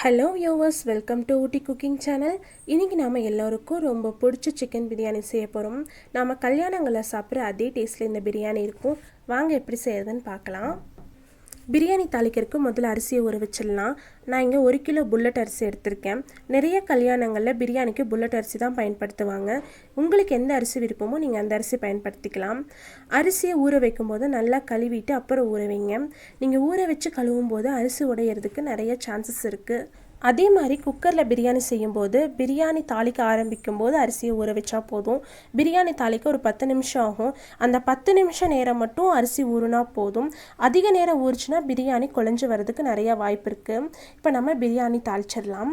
Hello viewers, welcome to Ooty cooking channel. இன்றைக்கி நாம் எல்லோருக்கும் ரொம்ப பிடிச்ச சிக்கன் பிரியாணி செய்ய போகிறோம். நாம் கல்யாணங்களில் சாப்பிட்ற அதே டேஸ்ட்டில் இந்த பிரியாணி இருக்கும். வாங்க எப்படி செய்யறதுன்னு பார்க்கலாம். பிரியாணி தாளிக்கிறதுக்கு முதல்ல அரிசியை ஊற வச்சிடலாம். நான் இங்கே 1 கிலோ புல்லட் அரிசி எடுத்திருக்கேன். நிறைய கல்யாணங்களில் பிரியாணிக்கு புல்லட் அரிசி தான் பயன்படுத்துவாங்க. உங்களுக்கு எந்த அரிசி விருப்பமோ நீங்கள் அந்த அரிசி பயன்படுத்திக்கலாம். அரிசியை ஊற வைக்கும் போது நல்லா கழுவிட்டு அப்புறம் ஊற வைங்க. நீங்கள் ஊற வச்சு கழுவும் போது அரிசி உடையிறதுக்கு நிறைய சான்சஸ் இருக்குது. அதே மாதிரி குக்கரில் பிரியாணி செய்யும்போது பிரியாணி தாளிக்க ஆரம்பிக்கும் போது அரிசியை ஊற வச்சா போதும். பிரியாணி தாளிக்க ஒரு 10 நிமிஷம் ஆகும். அந்த 10 நிமிஷம் நேரம் மட்டும் அரிசி ஊறுனா போதும். அதிக நேரம் ஊறிச்சுன்னா பிரியாணி குழஞ்சி வர்றதுக்கு நிறைய வாய்ப்பு இருக்குது. இப்போ நம்ம பிரியாணி தாளிச்சிடலாம்.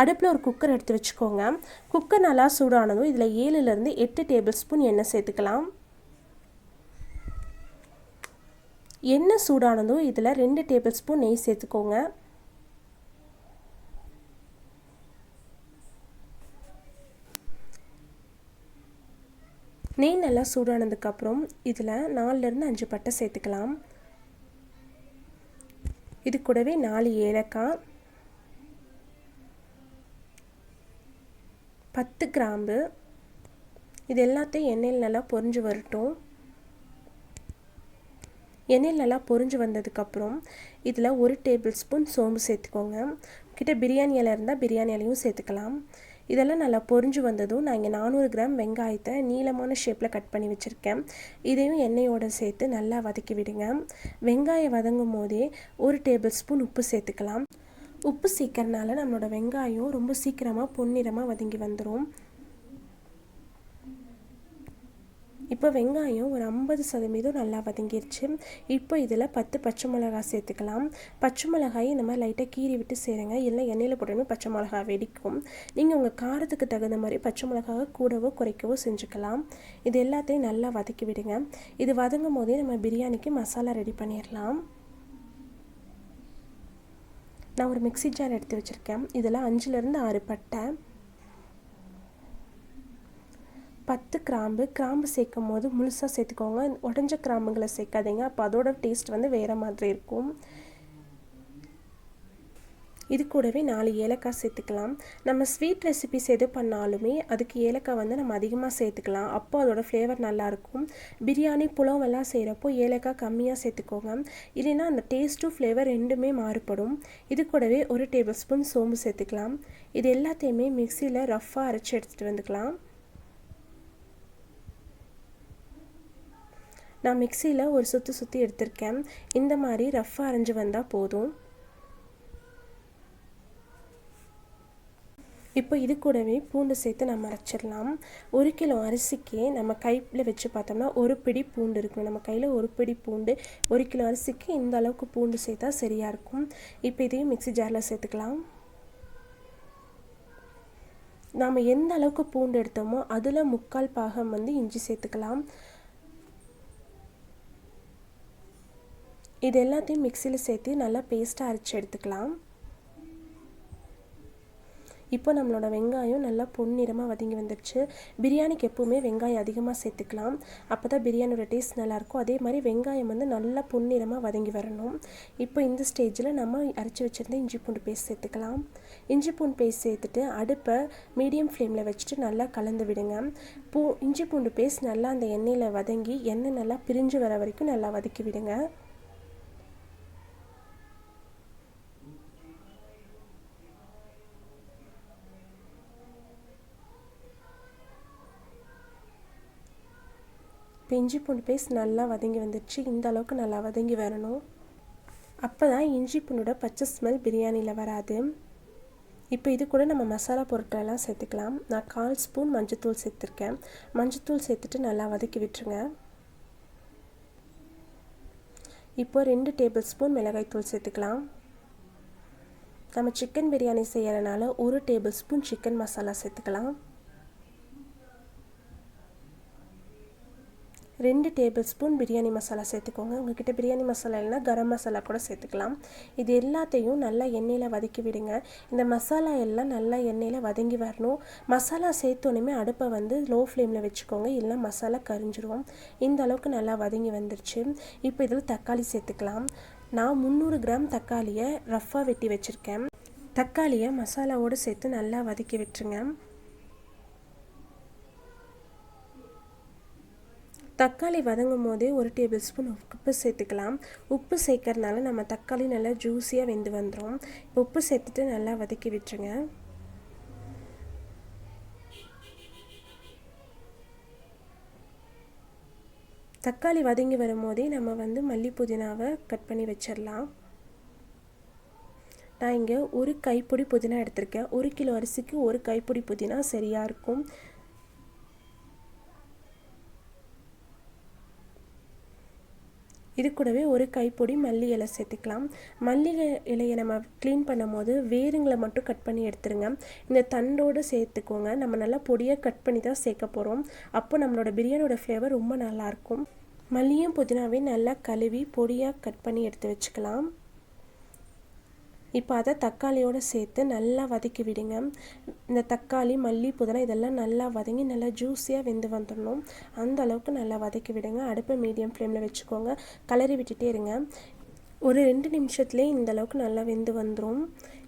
அடுப்பில் ஒரு குக்கர் எடுத்து வச்சுக்கோங்க. குக்கர் நல்லா சூடானதும் இதில் 7லேருந்து 8 டேபிள் ஸ்பூன் எண்ணெய் சேர்த்துக்கலாம். எண்ணெய் சூடானதும் இதில் 2 டேபிள் ஸ்பூன் நெய் சேர்த்துக்கோங்க. நெய் நல்லா சூடானதுக்கப்புறம் இதில் 4லேருந்து 5 பட்டை சேர்த்துக்கலாம். இது கூடவே 4 ஏலக்காய், 10 கிராம்பு, இது எல்லாத்தையும் எண்ணெயில் நல்லா பொரிஞ்சு வரட்டும். எண்ணெயில் நல்லா பொரிஞ்சு வந்ததுக்கப்புறம் இதில் 1 டேபிள் ஸ்பூன் சோம்பு சேர்த்துக்கோங்க. கிட்ட பிரியாணி இலை இருந்தால் பிரியாணி இலையும் சேர்த்துக்கலாம். இதெல்லாம் நல்லா பொரிஞ்சு வந்ததும் நான் இங்கே 400 கிராம் வெங்காயத்தை நீளமான ஷேப்பில் கட் பண்ணி வச்சுருக்கேன். இதையும் எண்ணெயோடு சேர்த்து நல்லா வதக்கி விடுங்க. வெங்காயம் வதங்கும் போதே 1 டேபிள் ஸ்பூன் உப்பு சேர்த்துக்கலாம். உப்பு சேர்க்கறனால நம்மளோட வெங்காயம் ரொம்ப சீக்கிரமாக பொன்னிறமாக வதங்கி வந்துடும். இப்போ வெங்காயம் ஒரு 50% நல்லா வதங்கிருச்சு. இப்போ இதில் 10 பச்சை மிளகாய் சேர்த்துக்கலாம். பச்சை மிளகாய் இந்த மாதிரி லைட்டாக கீறி விட்டு சேருங்க, இல்லை எண்ணெயில் போட்டோமே பச்சை மிளகாய் வெடிக்கும். நீங்கள் உங்கள் காரத்துக்கு தகுந்த மாதிரி பச்சை மிளகாவை கூடவோ குறைக்கவோ செஞ்சுக்கலாம். இது எல்லாத்தையும் நல்லா வதக்கி விடுங்க. இது வதங்கும் போதே நம்ம பிரியாணிக்கு மசாலா ரெடி பண்ணிடலாம். நான் ஒரு மிக்ஸி ஜார் எடுத்து வச்சுருக்கேன். இதில் 5லேருந்து 6 பட்டை, 10 கிராம்பு சேர்க்கும் போது முழுசாக சேர்த்துக்கோங்க. உடஞ்ச கிராம்புங்களை சேர்க்காதீங்க, அப்போ அதோட டேஸ்ட் வேறு மாதிரி இருக்கும். இது கூடவே 4 ஏலக்காய் சேர்த்துக்கலாம். நம்ம ஸ்வீட் ரெசிபிஸ் எது பண்ணாலுமே அதுக்கு ஏலக்காய் நம்ம அதிகமாக சேர்த்துக்கலாம். அப்போ அதோட ஃப்ளேவர் நல்லாயிருக்கும். பிரியாணி புலாவெல்லாம் செய்கிறப்போ ஏலக்காய் கம்மியாக சேர்த்துக்கோங்க, இல்லைன்னா அந்த டேஸ்ட்டும் ஃப்ளேவர் ரெண்டுமே மாறுபடும். இது கூடவே 1 டேபிள் ஸ்பூன் சோம்பு சேர்த்துக்கலாம். இது எல்லாத்தையுமே மிக்சியில் ரஃப்பாக அரைச்சி எடுத்துகிட்டு வந்துக்கலாம். நான் மிக்சியில் ஒரு சுற்றி எடுத்திருக்கேன். இந்த மாதிரி ரஃப்பாக அரைஞ்சி வந்தால் போதும். இப்போ இது கூடவே பூண்டு சேர்த்து நம்ம அரைச்சிடலாம். 1 கிலோ அரிசிக்கு நம்ம கையில் வச்சு பார்த்தோம்னா 1 பிடி பூண்டு இருக்கும். நம்ம கையில் 1 பிடி பூண்டு, 1 கிலோ அரிசிக்கு இந்த அளவுக்கு பூண்டு சேர்த்தா சரியாக இருக்கும். இப்போ இதையும் மிக்ஸி ஜாரில் சேர்த்துக்கலாம். நாம் எந்த அளவுக்கு பூண்டு எடுத்தோமோ அதில் 3/4 பாகம் இஞ்சி சேர்த்துக்கலாம். இது எல்லாத்தையும் மிக்சியில் சேர்த்து நல்லா பேஸ்ட்டாக அரைச்சி எடுத்துக்கலாம். இப்போ நம்மளோட வெங்காயம் நல்லா பொன்னிறமாக வதங்கி வந்துடுச்சு. பிரியாணிக்கு எப்போவுமே வெங்காயம் அதிகமாக சேர்த்துக்கலாம், அப்போ தான் பிரியாணியோட டேஸ்ட் நல்லாயிருக்கும். அதே மாதிரி வெங்காயம் நல்லா பொன்னிறமாக வதங்கி வரணும். இப்போ இந்த ஸ்டேஜில் நம்ம அரைச்சி வச்சுருந்த இஞ்சி பூண்டு பேஸ்ட் சேர்த்துக்கலாம். இஞ்சி பூண்டு பேஸ்ட் சேர்த்துட்டு அடுப்பை மீடியம் ஃப்ளேமில் வச்சுட்டு நல்லா கலந்து விடுங்க. இஞ்சி பூண்டு பேஸ்ட் நல்லா அந்த எண்ணெயில் வதங்கி எண்ணெய் நல்லா பிரிஞ்சு வர வரைக்கும் நல்லா வதக்கி விடுங்க. இப்போ இஞ்சி பூண்டு பேஸ்ட் நல்லா வதங்கி வந்துடுச்சு. இந்த அளவுக்கு நல்லா வதங்கி வரணும். அப்போ தான் இஞ்சி பூண்டோட பச்சை ஸ்மெல் பிரியாணியில் வராது. இப்போ இது கூட நம்ம மசாலா பொருட்களெல்லாம் சேர்த்துக்கலாம். நான் 1/4 ஸ்பூன் மஞ்சத்தூள் சேர்த்துருக்கேன். மஞ்சத்தூள் சேர்த்துட்டு நல்லா வதக்கி விட்டுருங்க. இப்போ 2 டேபிள் ஸ்பூன் மிளகாய்த்தூள் சேர்த்துக்கலாம். நம்ம சிக்கன் பிரியாணி செய்யறதுனால 1 டேபிள் ஸ்பூன் சிக்கன் மசாலா சேர்த்துக்கலாம். 2 டேபிள் ஸ்பூன் பிரியாணி மசாலா சேர்த்துக்கோங்க. உங்கள்கிட்ட பிரியாணி மசாலா இல்லைனா கரம் மசாலா கூட சேர்த்துக்கலாம். இது எல்லாத்தையும் நல்லா எண்ணெயில் வதக்கி விடுங்க. இந்த மசாலா எல்லாம் நல்லா எண்ணெயில் வதங்கி வரணும். மசாலா சேர்த்தோன்னே அடுப்பை லோ ஃப்ளேமில் வச்சுக்கோங்க, இல்லைனா மசாலா கரிஞ்சிரும். இந்த அளவுக்கு நல்லா வதங்கி வந்துருச்சு. இப்போ இதில் தக்காளி சேர்த்துக்கலாம். நான் 300 கிராம் தக்காளியை ரஃப்பாக வெட்டி வச்சுருக்கேன். தக்காளியை மசாலாவோடு சேர்த்து நல்லா வதக்கி விட்டுருங்க. தக்காளி வதங்கும் போதே 1 டேபிள் ஸ்பூன் உப்பு சேர்த்துக்கலாம். உப்பு சேர்க்கறதுனால நம்ம தக்காளி நல்லா ஜூஸியாக வெந்து வந்துடும். உப்பு சேர்த்துட்டு நல்லா வதக்கி விட்டுருங்க. தக்காளி வதங்கி வரும்போதே நம்ம மல்லி புதினாவை கட் பண்ணி வச்சிடலாம். நான் இங்கே 1 கைப்பிடி புதினா எடுத்திருக்கேன். 1 கிலோ அரிசிக்கு 1 கைப்பிடி புதினா சரியாக இருக்கும். இது கூடவே 1 கைப்பிடி மல்லி இலை சேர்த்துக்கலாம். மல்லி இலையை நம்ம க்ளீன் பண்ணும் போது வேருங்களை மட்டும் கட் பண்ணி எடுத்துருங்க. இந்த தண்டோடு சேர்த்துக்கோங்க. நம்ம நல்லா பொடியாக கட் பண்ணி தான் சேர்க்க போகிறோம். அப்போ நம்மளோட பிரியாணியோட ஃப்ளேவர் ரொம்ப நல்லாயிருக்கும். மல்லியும் புதினாவையும் நல்லா கழுவி பொடியாக கட் பண்ணி எடுத்து வச்சுக்கலாம். இப்போ அதை தக்காளியோடு சேர்த்து நல்லா வதக்கி விடுங்க. இந்த தக்காளி மல்லி புதினா இதெல்லாம் நல்லா வதங்கி நல்லா ஜூஸியாக வெந்து வந்துடணும். அந்த அளவுக்கு நல்லா வதக்கி விடுங்க. அடுப்பை மீடியம் ஃப்ளேமில் வச்சுக்கோங்க. கலரி விட்டுட்டே இருங்க. ஒரு 2 நிமிஷத்துலேயே இந்த அளவுக்கு நல்லா வெந்து வந்துடும்.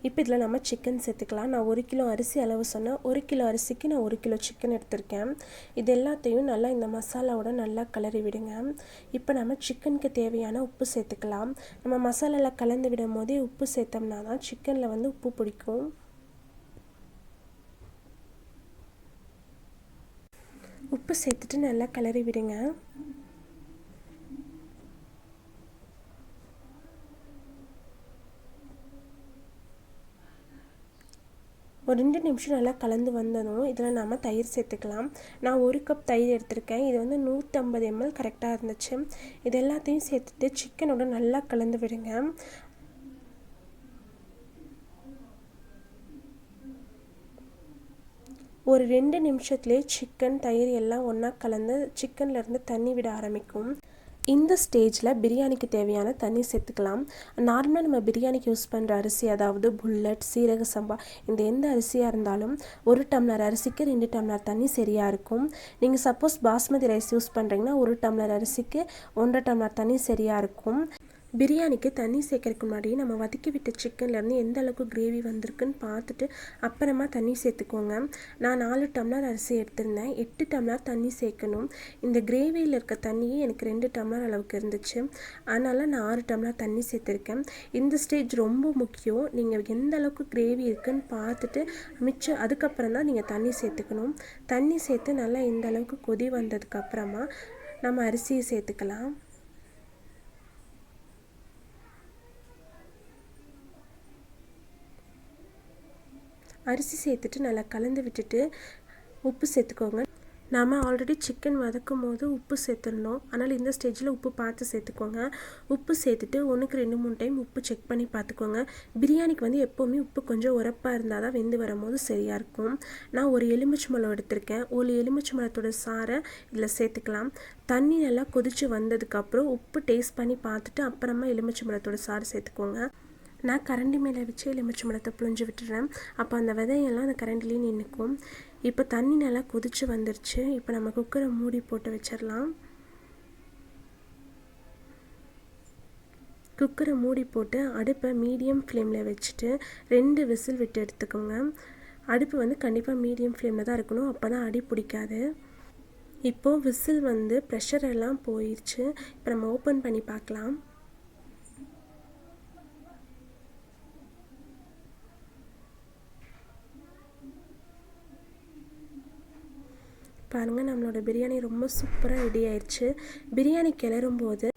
இப்போ இதில் நம்ம சிக்கன் சேர்த்துக்கலாம். நான் 1 கிலோ அரிசி அளவு சொன்னேன். 1 கிலோ அரிசிக்கு நான் 1 கிலோ சிக்கன் எடுத்திருக்கேன். இது எல்லாத்தையும் நல்லா இந்த மசாலாவோட நல்லா கலரி விடுங்க. இப்போ நம்ம சிக்கனுக்கு தேவையான உப்பு சேர்த்துக்கலாம். நம்ம மசாலாவில் கலந்து விடும் போதே உப்பு சேர்த்தோம்னா தான் சிக்கனில் உப்பு பிடிக்கும். உப்பு சேர்த்துட்டு நல்லா கலரி விடுங்க. ஒரு 2 நிமிஷம் நல்லா கலந்து வந்ததும் இதில் நாம் தயிர் சேர்த்துக்கலாம். நான் 1 கப் தயிர் எடுத்திருக்கேன். இது 150 ml கரெக்டாக இருந்துச்சு. இது எல்லாத்தையும் சேர்த்துட்டு சிக்கனோட நல்லா கலந்து விடுங்க. ஒரு 2 நிமிஷத்துலேயே சிக்கன் தயிர் எல்லாம் ஒன்றா கலந்து சிக்கன்லேருந்து தண்ணி விட ஆரம்பிக்கும். இந்த ஸ்டேஜில் பிரியாணிக்கு தேவையான தண்ணி சேர்த்துக்கலாம். நார்மலாக நம்ம பிரியாணிக்கு யூஸ் பண்ணுற அரிசி, அதாவது புல்லட், சீரக சம்பா, இந்த எந்த அரிசியாக இருந்தாலும் 1 டம்ளர் அரிசிக்கு 2 டம்ளர் தண்ணி சரியாக இருக்கும். நீங்கள் சப்போஸ் பாஸ்மதி ரைஸ் யூஸ் பண்ணுறீங்கன்னா 1 டம்ளர் அரிசிக்கு 1.5 டம்ளர் தண்ணி சரியாக இருக்கும். பிரியாணிக்கு தண்ணி சேர்க்கறதுக்கு முன்னாடி நம்ம வதக்கி விட்ட சிக்கன்லேருந்து எந்த அளவுக்கு கிரேவி வந்திருக்குன்னு பார்த்துட்டு அப்புறமா தண்ணி சேர்த்துக்கோங்க. நான் 4 டம்ளர் அரிசி எடுத்திருந்தேன். 8 டம்ளர் தண்ணி சேர்க்கணும். இந்த கிரேவியில் இருக்க தண்ணியே எனக்கு 2 டம்ளர் அளவுக்கு இருந்துச்சு. அதனால் நான் 6 டம்ளர் தண்ணி சேர்த்துருக்கேன். இந்த ஸ்டேஜ் ரொம்ப முக்கியம். நீங்கள் எந்த அளவுக்கு கிரேவி இருக்குன்னு பார்த்துட்டு மிச்சம் அதுக்கப்புறம் தான் நீங்கள் தண்ணி சேர்த்துக்கணும். தண்ணி சேர்த்து நல்லா இந்த அளவுக்கு கொதி வந்ததுக்கப்புறமா நம்ம அரிசியை சேர்த்துக்கலாம். அரிசி சேர்த்துட்டு நல்லா கலந்து விட்டுட்டு உப்பு சேர்த்துக்கோங்க. நாம் ஆல்ரெடி சிக்கன் வதக்கும் போது உப்பு சேர்த்துருந்தோம். அதனால் இந்த ஸ்டேஜில் உப்பு பார்த்து சேர்த்துக்கோங்க. உப்பு சேர்த்துட்டு 1க்கு 2-3 டைம் உப்பு செக் பண்ணி பார்த்துக்கோங்க. பிரியாணிக்கு எப்போவுமே உப்பு கொஞ்சம் உரப்பாக இருந்தால் தான் வெந்து வரும்போது சரியாக இருக்கும். நான் ஒரு எலுமிச்சம்பழம் எடுத்திருக்கேன். ஒரு எலுமிச்சம்பழத்தோட சாறை இதில் சேர்த்துக்கலாம். தண்ணி நல்லா கொதித்து வந்ததுக்கப்புறம் உப்பு டேஸ்ட் பண்ணி பார்த்துட்டு அப்புறமா எலுமிச்சம்பழத்தோட சாறு சேர்த்துக்கோங்க. நான் கரண்டி மேலே வச்சு எலுமிச்சம்பழத்தை புழிஞ்சு விட்டுறேன். அப்போ அந்த விதையெல்லாம் அந்த கரண்டிலேயே நின்றுக்கும். இப்போ தண்ணி நல்லா கொதித்து வந்துருச்சு. இப்போ நம்ம குக்கரை மூடி போட்டு வச்சிடலாம். குக்கரை மூடி போட்டு அடுப்பை மீடியம் ஃப்ளேமில் வச்சுட்டு 2 விசில் விட்டு எடுத்துக்கோங்க. அடுப்பு கண்டிப்பாக மீடியம் ஃப்ளேமில் தான் இருக்கணும். அப்போ தான் அடி பிடிக்காது. இப்போது விசில் ப்ரெஷர் எல்லாம் போயிடுச்சு. இப்போ நம்ம ஓப்பன் பண்ணி பார்க்கலாம். பாருங்கள், நம்மளோட பிரியாணி ரொம்ப சூப்பராக ரெடி ஆயிடுச்சு. பிரியாணி கிளறும் போது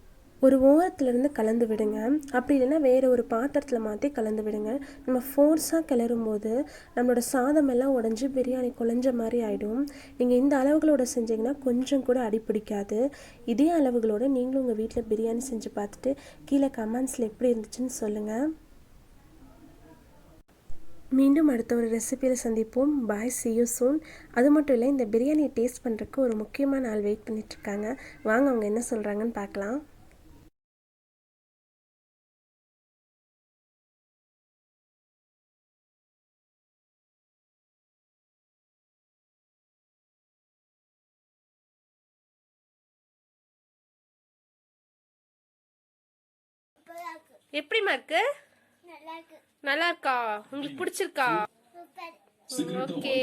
ஒரு ஓரத்துலேருந்து கலந்து விடுங்க. அப்படி இல்லைன்னா வேறு ஒரு பாத்திரத்தில் மாற்றி கலந்து விடுங்க. நம்ம ஃபோர்ஸாக கிளறும் போது நம்மளோட சாதமெல்லாம் உடஞ்சி பிரியாணி குழஞ்ச மாதிரி ஆகிடும். நீங்கள் இந்த அளவுகளோடு செஞ்சிங்கன்னா கொஞ்சம் கூட அடி பிடிக்காது. இதே அளவுகளோடு நீங்களும் உங்கள் வீட்டில் பிரியாணி செஞ்சு பார்த்துட்டு கீழே கமெண்ட்ஸில் எப்படி இருந்துச்சுன்னு சொல்லுங்கள். மீண்டும் அடுத்த ஒரு ரெசிபியில் சந்திப்போம். பாய், see you soon. அது மட்டும் இல்லை, இந்த பிரியாணியை டேஸ்ட் பண்ணுறதுக்கு ஒரு முக்கியமான ஆள் வெயிட் பண்ணிகிட்ருக்காங்க. வாங்க அவங்க என்ன சொல்கிறாங்கன்னு பார்க்கலாம். எப்படிமா இருக்கு? நல்லா இருக்கா? உங்களுக்கு பிடிச்சிருக்கா? ஓகே.